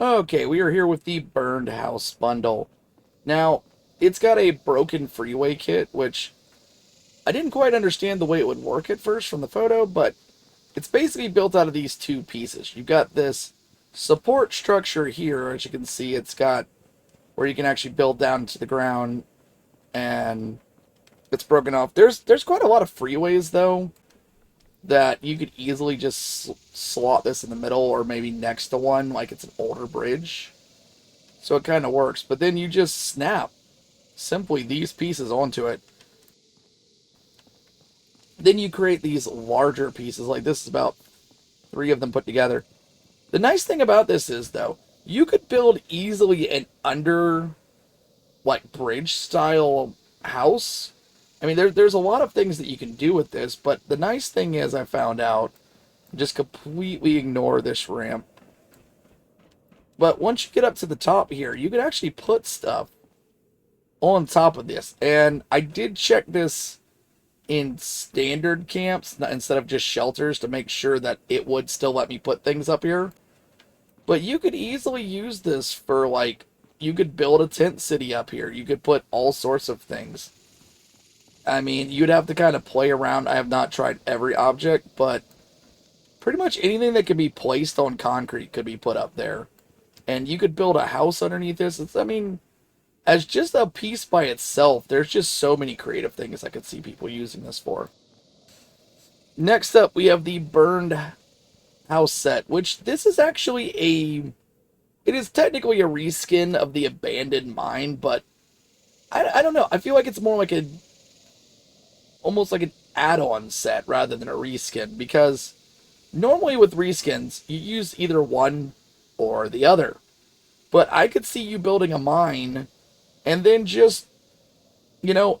Okay, we are here with the Burned House bundle. Now, it's got a broken freeway kit, which I didn't quite understand the way it would work at first from the photo, but it's basically built out of these two pieces. You've got this support structure here, as you can see, it's got where you can actually build down to the ground, and it's broken off. There's quite a lot of freeways though that you could easily just slot this in the middle or maybe next to one like it's an older bridge. So it kind of works. But then you just snap simply these pieces onto it. Then you create these larger pieces. Like this is about three of them put together. The nice thing about this is, though, you could build easily an under, like, bridge style house. I mean, there's a lot of things that you can do with this, but the nice thing is, I found out, just completely ignore this ramp. But once you get up to the top here, you can actually put stuff on top of this. And I did check this in standard camps instead of just shelters to make sure that it would still let me put things up here. But you could easily use this for, like, you could build a tent city up here. You could put all sorts of things. I mean, you'd have to kind of play around. I have not tried every object, but pretty much anything that can be placed on concrete could be put up there. And you could build a house underneath this. I mean, as just a piece by itself, there's just so many creative things I could see people using this for. Next up, we have the Burned House set, which this is actually it is technically a reskin of the Abandoned Mine, but I don't know. I feel like it's more like almost like an add-on set rather than a reskin, because normally with reskins, you use either one or the other. But I could see you building a mine and then just,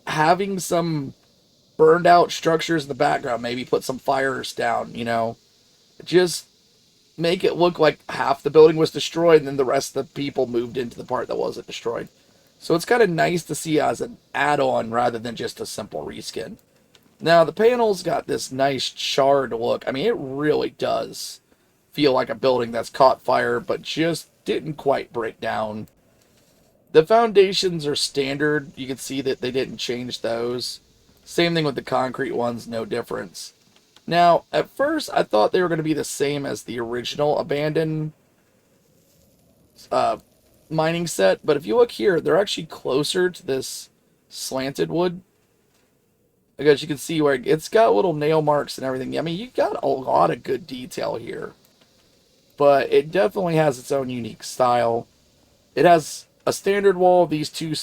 having some burned out structures in the background, maybe put some fires down, just make it look like half the building was destroyed and then the rest of the people moved into the part that wasn't destroyed. So it's kind of nice to see as an add-on rather than just a simple reskin. Now, the panel's got this nice charred look. I mean, it really does feel like a building that's caught fire, but just didn't quite break down. The foundations are standard. You can see that they didn't change those. Same thing with the concrete ones, no difference. Now, at first, I thought they were going to be the same as the original abandoned mining set, but if you look here, they're actually closer to this slanted wood. Because you can see where it's got little nail marks and everything. I mean, you got a lot of good detail here. But it definitely has its own unique style. It has a standard wall of these two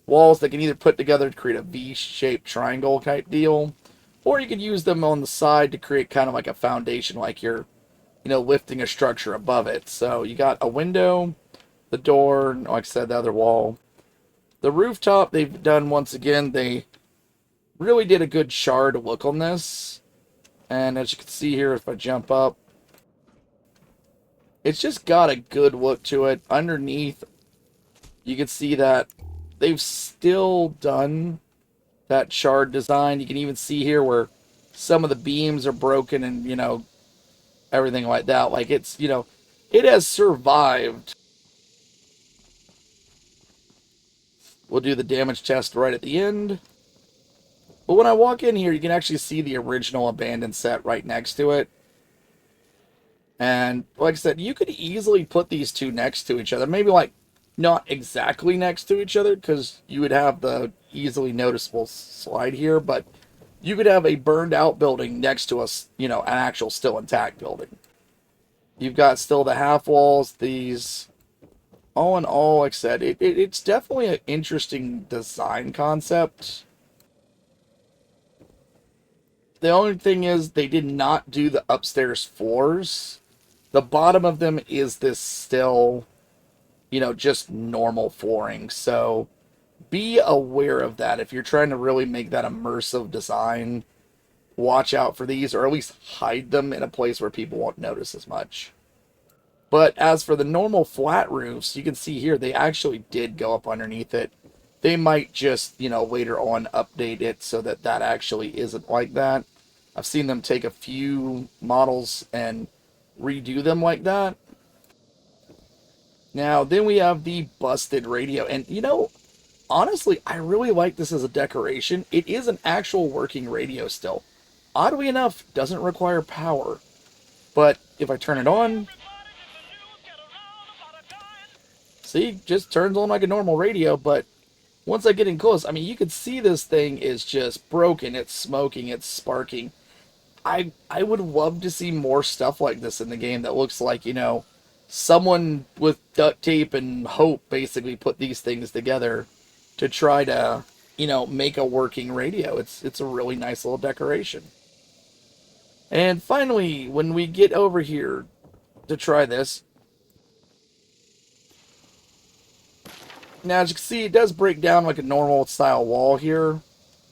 walls that can either put together to create a V-shaped triangle type deal, or you could use them on the side to create kind of like a foundation, like you're, lifting a structure above it. So you got a window, the door, like I said, the other wall. The rooftop, they've done once again, they really did a good shard look on this. And as you can see here, if I jump up, it's just got a good look to it. Underneath, you can see that they've still done that shard design. You can even see here where some of the beams are broken and, everything like that. Like it's, it has survived. We'll do the damage test right at the end. But when I walk in here, you can actually see the original abandoned set right next to it. And like I said, you could easily put these two next to each other. Maybe like not exactly next to each other because you would have the easily noticeable slide here, but you could have a burned out building next to us, an actual still intact building. You've got still the half walls, these. All in all, like I said, it's definitely an interesting design concept. The only thing is they did not do the upstairs floors. The bottom of them is this still, just normal flooring. So be aware of that. If you're trying to really make that immersive design, watch out for these, or at least hide them in a place where people won't notice as much. But as for the normal flat roofs, you can see here they actually did go up underneath it. They might just, later on update it so that that actually isn't like that. I've seen them take a few models and redo them like that. Now, then we have the busted radio. And, you know, honestly, I really like this as a decoration. It is an actual working radio still. Oddly enough, doesn't require power. But if I turn it on, see, just turns on like a normal radio. But once I get in close, I mean, you can see this thing is just broken. It's smoking. It's sparking. I would love to see more stuff like this in the game that looks like, you know, someone with duct tape and hope basically put these things together to try to, you know, make a working radio. It's a really nice little decoration. And finally, when we get over here to try this, now as you can see, it does break down like a normal style wall here.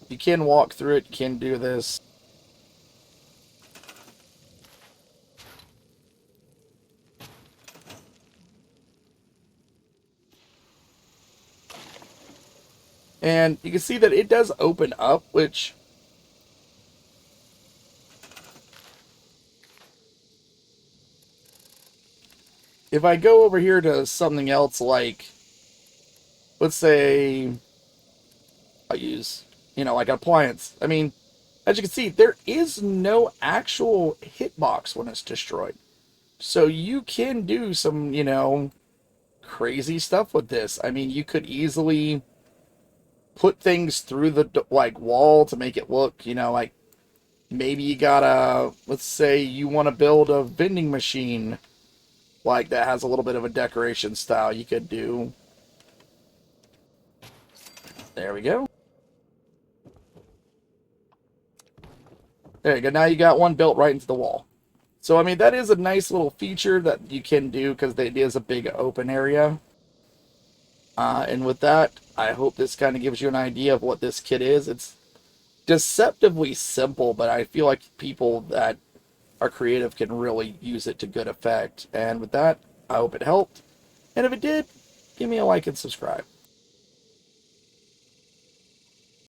You can walk through it, you can do this. And you can see that it does open up, which if I go over here to something else like, let's say, I'll use, you know, like an appliance. I mean, as you can see, there is no actual hitbox when it's destroyed. So you can do some, you know, crazy stuff with this. I mean, you could easily put things through the, like, wall to make it look, you know, like, maybe you gotta, let's say you want to build a vending machine, like, that has a little bit of a decoration style. You could do, there we go. There you go. Now you got one built right into the wall. So, I mean, that is a nice little feature that you can do because it is a big open area. And with that, I hope this kind of gives you an idea of what this kit is. It's deceptively simple, but I feel like people that are creative can really use it to good effect. And with that, I hope it helped. And if it did, give me a like and subscribe.